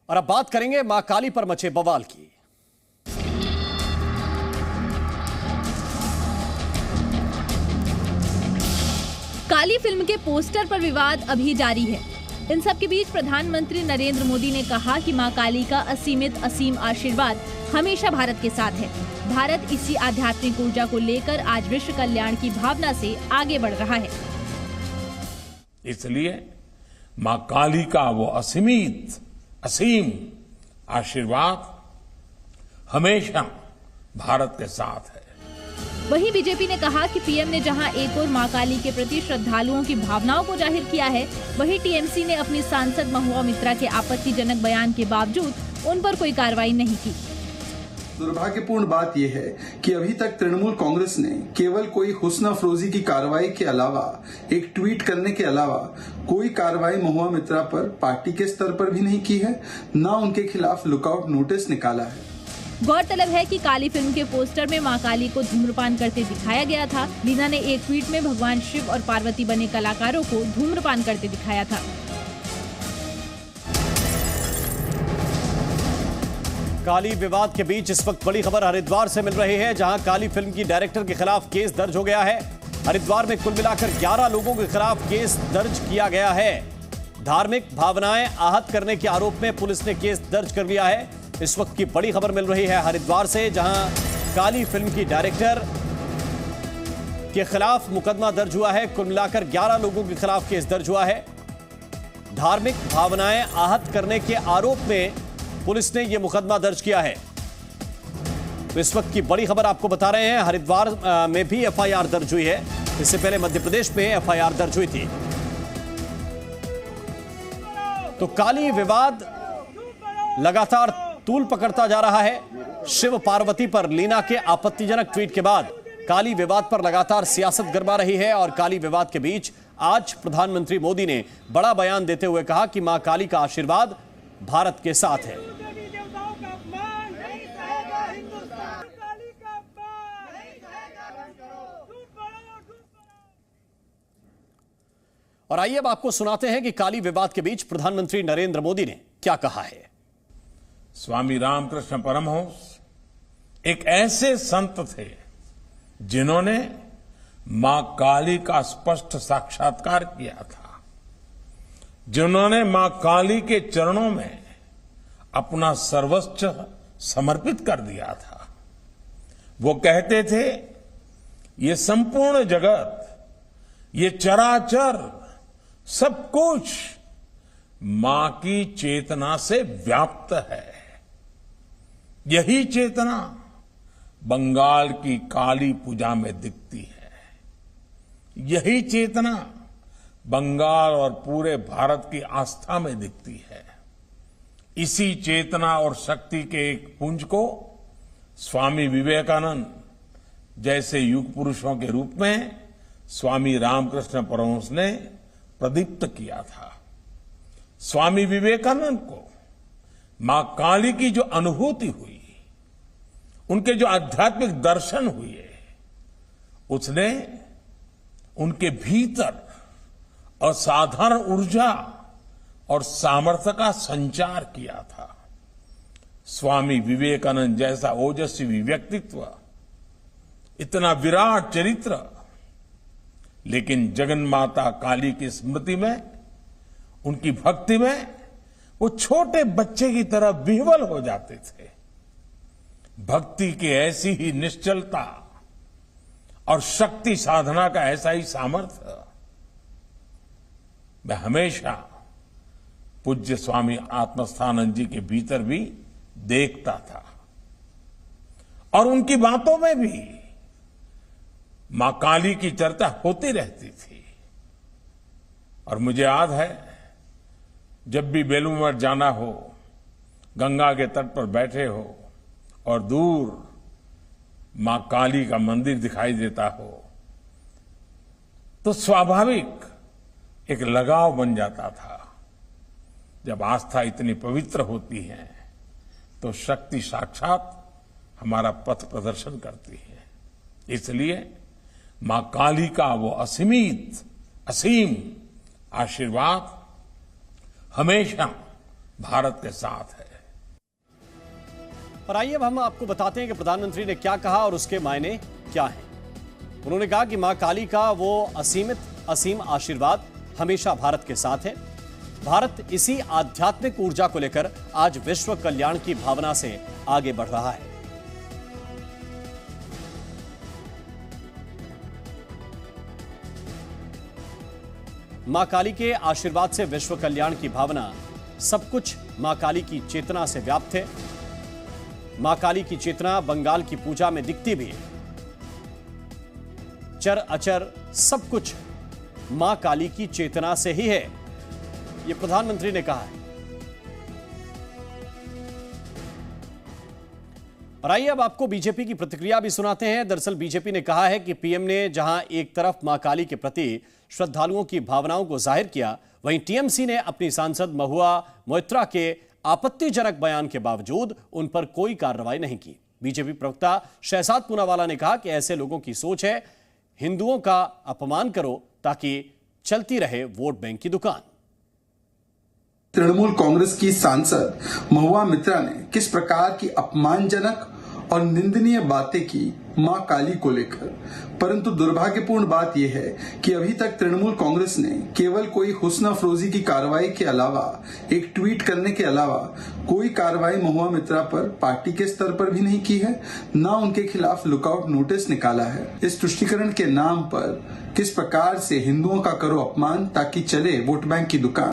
और अब बात करेंगे मां काली पर मचे बवाल की। काली फिल्म के पोस्टर पर विवाद अभी जारी है। इन सब के बीच प्रधानमंत्री नरेंद्र मोदी ने कहा कि मां काली का असीम आशीर्वाद हमेशा भारत के साथ है। भारत इसी आध्यात्मिक ऊर्जा को लेकर आज विश्व कल्याण की भावना से आगे बढ़ रहा है। इसलिए मां काली का वो असीम आशीर्वाद हमेशा भारत के साथ है। वहीं बीजेपी ने कहा कि पीएम ने जहां एक और मां काली के प्रति श्रद्धालुओं की भावनाओं को जाहिर किया है, वहीं टीएमसी ने अपनी सांसद महुआ मित्रा के आपत्तिजनक बयान के बावजूद उन पर कोई कार्रवाई नहीं की। दुर्भाग्यपूर्ण बात यह है कि अभी तक तृणमूल कांग्रेस ने केवल कोई हुस्न अफरोजी की कार्रवाई के अलावा, एक ट्वीट करने के अलावा कोई कार्रवाई महुआ मित्रा पर पार्टी के स्तर पर भी नहीं की है, न उनके खिलाफ लुकआउट नोटिस निकाला है। गौरतलब है कि काली फिल्म के पोस्टर में मां काली को धूम्रपान करते दिखाया गया था। लीना ने एक ट्वीट में भगवान शिव और पार्वती बने कलाकारों को धूम्रपान करते दिखाया था। काली विवाद के बीच इस वक्त बड़ी खबर हरिद्वार से मिल रही है, जहां काली फिल्म की डायरेक्टर के खिलाफ केस दर्ज हो गया है। हरिद्वार में कुल मिलाकर 11 लोगों के खिलाफ केस दर्ज किया गया है। धार्मिक भावनाएं आहत करने के आरोप में पुलिस ने केस दर्ज कर लिया है। इस वक्त की बड़ी खबर मिल रही है हरिद्वार से, जहां काली फिल्म की डायरेक्टर के खिलाफ मुकदमा दर्ज हुआ है। कुल मिलाकर 11 लोगों के खिलाफ केस दर्ज हुआ है। धार्मिक भावनाएं आहत करने के आरोप में पुलिस ने यह मुकदमा दर्ज किया है। तो इस वक्त की बड़ी खबर आपको बता रहे हैं, हरिद्वार में भी एफआईआर दर्ज हुई है। इससे पहले मध्य प्रदेश में एफआईआर दर्ज हुई थी। तो काली विवाद लगातार तूल पकड़ता जा रहा है। शिव पार्वती पर लीना के आपत्तिजनक ट्वीट के बाद काली विवाद पर लगातार सियासत गरमा रही है। और काली विवाद के बीच आज प्रधानमंत्री मोदी ने बड़ा बयान देते हुए कहा कि मां काली का आशीर्वाद भारत के साथ है। और आइए अब आपको सुनाते हैं कि काली विवाद के बीच प्रधानमंत्री नरेंद्र मोदी ने क्या कहा है। स्वामी रामकृष्ण परमहंस एक ऐसे संत थे जिन्होंने मां काली का स्पष्ट साक्षात्कार किया था, जिन्होंने मां काली के चरणों में अपना सर्वस्व समर्पित कर दिया था। वो कहते थे, ये संपूर्ण जगत, ये चराचर सब कुछ मां की चेतना से व्याप्त है। यही चेतना बंगाल की काली पूजा में दिखती है। यही चेतना बंगाल और पूरे भारत की आस्था में दिखती है। इसी चेतना और शक्ति के एक पुंज को स्वामी विवेकानंद जैसे युग पुरुषों के रूप में स्वामी रामकृष्ण परमहंस ने प्रदीप्त किया था। स्वामी विवेकानंद को मां काली की जो अनुभूति हुई, उनके जो आध्यात्मिक दर्शन हुए, उसने उनके भीतर असाधारण ऊर्जा और सामर्थ्य का संचार किया था। स्वामी विवेकानंद जैसा ओजस्वी व्यक्तित्व, इतना विराट चरित्र, लेकिन जगन्माता काली की स्मृति में, उनकी भक्ति में वो छोटे बच्चे की तरह विह्वल हो जाते थे। भक्ति की ऐसी ही निश्चलता और शक्ति साधना का ऐसा ही सामर्थ्य मैं हमेशा पूज्य स्वामी आत्मस्थानंद जी के भीतर भी देखता था। और उनकी बातों में भी मां काली की चर्चा होती रहती थी। और मुझे याद है, जब भी बेलूर मठ जाना हो, गंगा के तट पर बैठे हो और दूर मां काली का मंदिर दिखाई देता हो, तो स्वाभाविक एक लगाव बन जाता था। जब आस्था इतनी पवित्र होती है तो शक्ति साक्षात हमारा पथ प्रदर्शन करती है। इसलिए मां काली का वो असीम आशीर्वाद हमेशा भारत के साथ है। और आइए अब हम आपको बताते हैं कि प्रधानमंत्री ने क्या कहा और उसके मायने क्या हैं। उन्होंने कहा कि मां काली का वो असीम आशीर्वाद हमेशा भारत के साथ है। भारत इसी आध्यात्मिक ऊर्जा को लेकर आज विश्व कल्याण की भावना से आगे बढ़ रहा है। मां काली के आशीर्वाद से विश्व कल्याण की भावना, सब कुछ मां काली की चेतना से व्याप्त है। मां काली की चेतना बंगाल की पूजा में दिखती भी है। चर अचर सब कुछ मां काली की चेतना से ही है, यह प्रधानमंत्री ने कहा है। और आइए अब आपको बीजेपी की प्रतिक्रिया भी सुनाते हैं। दरअसल बीजेपी ने कहा है कि पीएम ने जहां एक तरफ मां काली के प्रति श्रद्धालुओं की भावनाओं को जाहिर किया, वहीं टीएमसी ने अपनी सांसद महुआ मोइत्रा के आपत्तिजनक बयान के बावजूद उन पर कोई कार्रवाई नहीं की। बीजेपी प्रवक्ता शहजाद पूनावाला ने कहा कि ऐसे लोगों की सोच है हिंदुओं का अपमान करो ताकि चलती रहे वोट बैंक की दुकान। तृणमूल कांग्रेस की सांसद महुआ मोइत्रा ने किस प्रकार की अपमानजनक और निंदनीय बातें की मां काली को लेकर, परंतु दुर्भाग्यपूर्ण बात यह है कि अभी तक तृणमूल कांग्रेस ने केवल कोई हुस्न अफरोजी की कार्रवाई के अलावा, एक ट्वीट करने के अलावा कोई कार्रवाई महुआ मोइत्रा पर पार्टी के स्तर पर भी नहीं की है, न उनके खिलाफ लुकआउट नोटिस निकाला है। इस तुष्टीकरण के नाम पर किस प्रकार से हिंदुओं का करो अपमान ताकि चले वोट बैंक की दुकान,